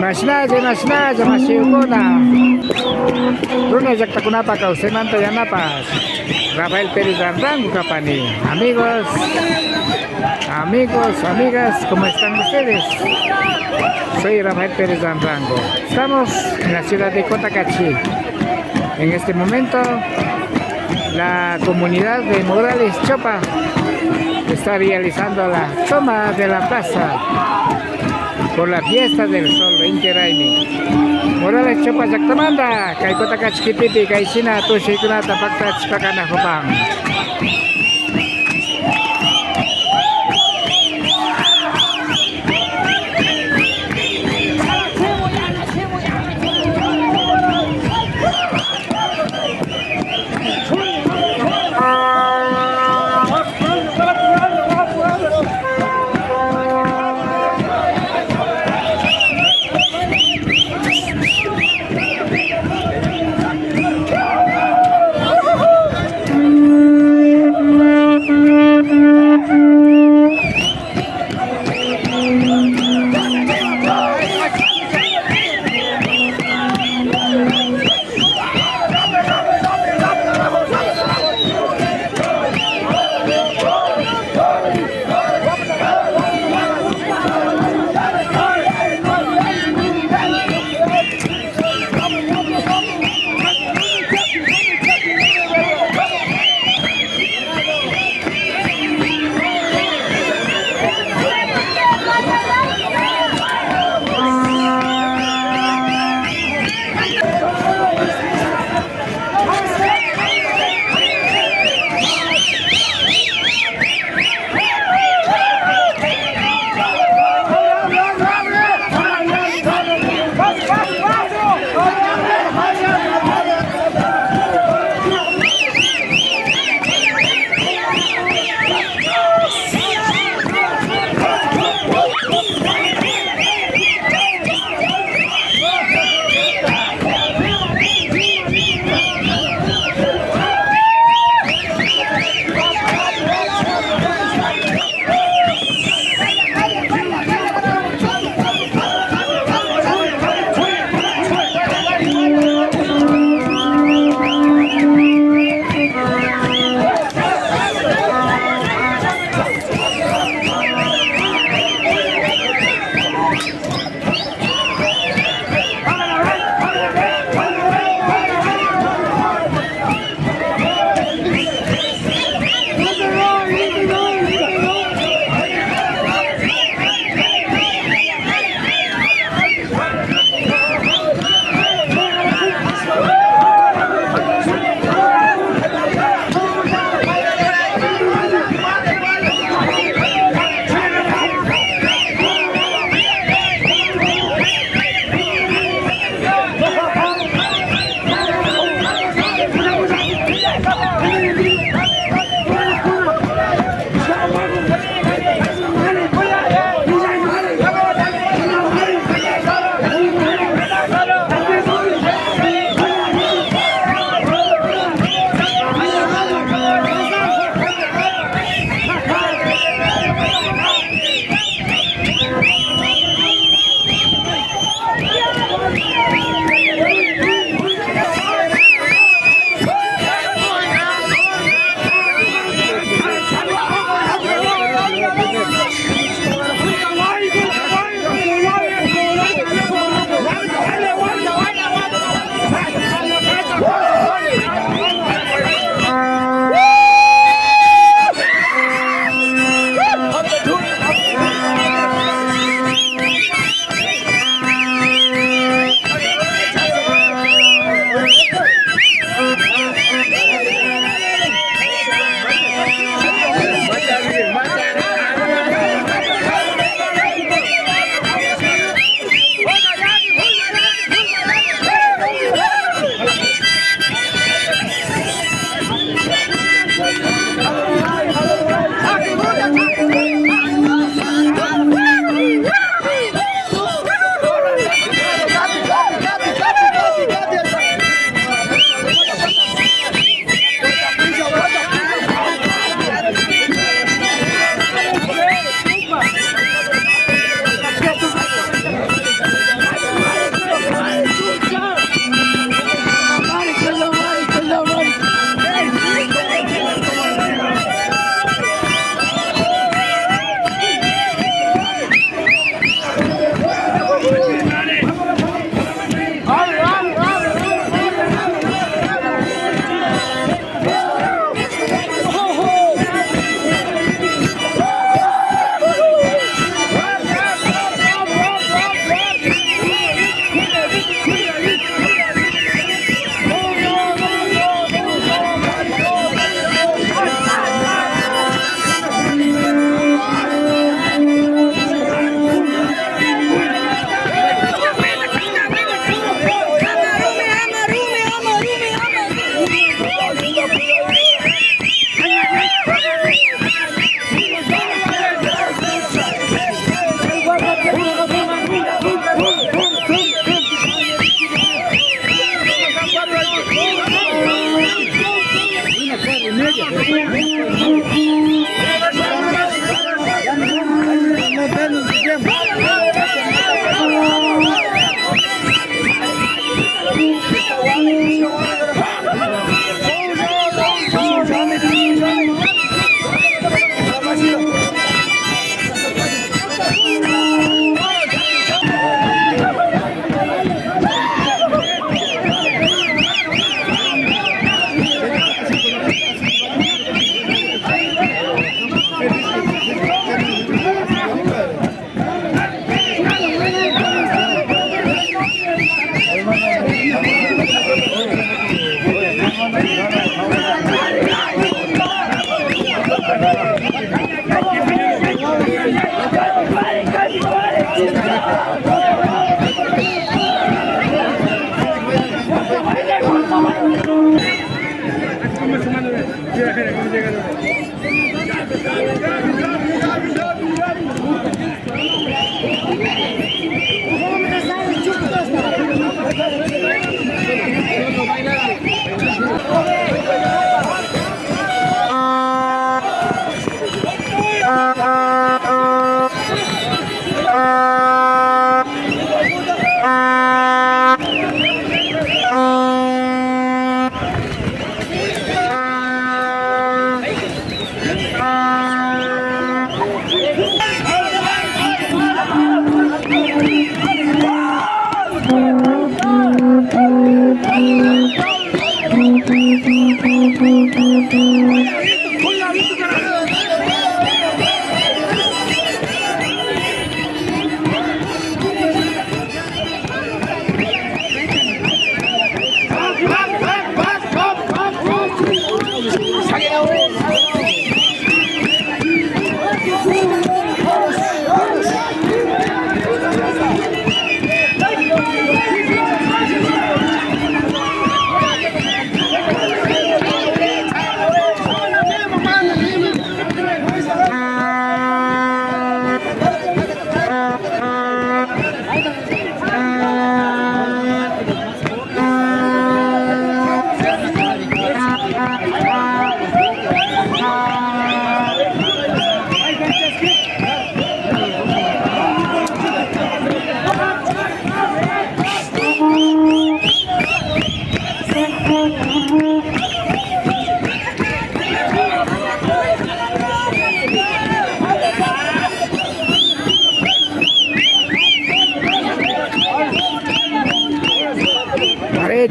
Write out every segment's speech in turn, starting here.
Imasna, Yamashiyukuna. Runa Llaktakunapak Kawsay Yanapas. Rafael Pérez Ranrango Kapani. Amigas, ¿cómo están ustedes? Soy Rafael Pérez Ranrango. Estamos en la ciudad de Cotacachi. En este momento, la comunidad de Morales Chupa está realizando la toma de la plaza por la fiesta del sol, Int Raymi. Morales Chupa Jaktamanda, kay Cotacachi Kitipi, kay Sina, Tushi Kunata, Paktach, Pakana Hupang.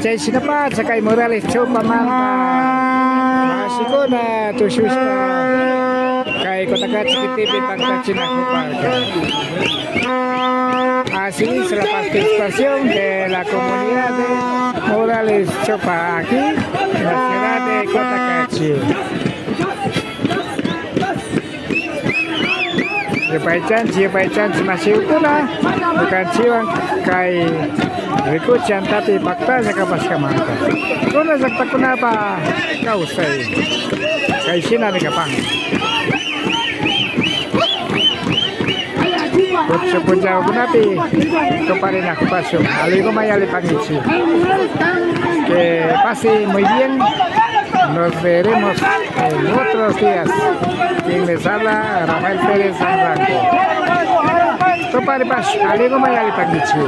Chay sinapat sa kay Morales Chupa masiko na tusus pa kay Cotacachi TV pagkachi na kuparka. Así es la participación de la comunidad de Morales Chupa aquí en la ciudad de Cotacachi. Siapaican masih pula bukan siwang kay Rikuchan tapi fakta sa kapaskaman. Runa Llaktakunapak Kawsay kay sinabi kapang. Puncha napi kemarin aku pasok. Aligo mayali pangichi. Que pase muy bien. Nos veremos en otros días. Quien les habla, Rafael Pérez. Aligo mayali pangichi.